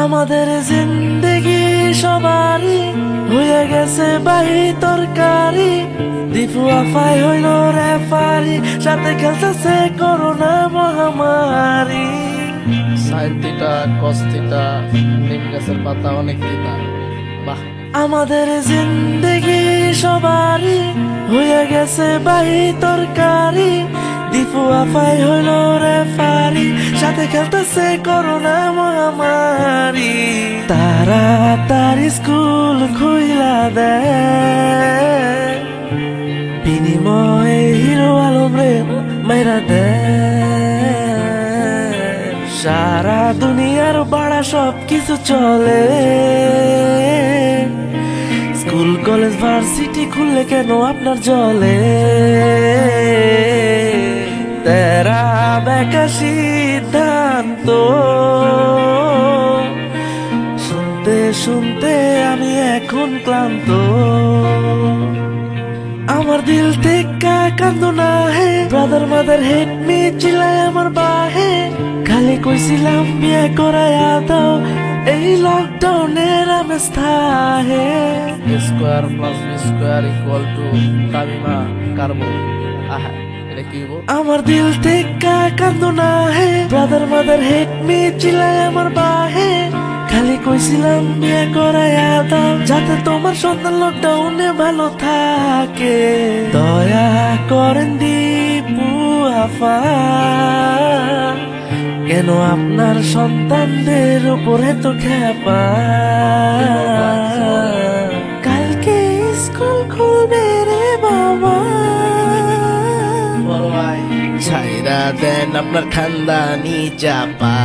আমাদের জিন্দেগি সবারই হয়ে গেছে বাহি তরকারি। দীপু আফাই হইল রেফারি, সাথে খেলতেছে করোনা মহামারী। সাইন থিটা কস থিটা নিম গাছের পাতা অনেক থিটা। বাহ। আমাদের জিন্দেগি সবারই হয়ে গেছে বাহি তরকারি। দীপু আফাই হইল রেফারি, সাথে খেলতেছে করোনা মহামারী। তাড়াতাড়ি স্কুল খুইলা দেয়, বিনিময়ে হিরো আলম রে মাইরা দেয়। সারা দুনিয়ার বাড়া সব কিছু চলে, স্কুল কলেজ ভার্সিটি খুললে কেন আপনার জলে? তেরা বেকা সিদ্ধান্ত শুনতে শুনতে আমি এখন ক্লান্ত। আমার দিল থেকে কান্দো না হে, ব্রাদার মাদার হেট মি চিল্লায় আমার বাহে। খালি কইছিলাম বিয়ে করাইয়া দাও, এই লকডাউনের আমি স্থাহে। Square plus B square equal to তামিমা কার্বো। আহা, এটা কি বল? আমার দিল থেকে কান্দো না হে, ব্রাদার মাদার হেট মি চিল্লায় আমার বাহে। খালি কইছিলাম বিয়ে করাইয়া দাও, যাতে তোমার সন্তান লকডাউনে ভালো থাকে। দয়া করেন দীপু আফা, কেন আপনার সন্তানদের উপরে তো খেপা? কালকে স্কুল খুলবে রে বাবা, ছাইরা দেন আপনার খানদানি চাপা।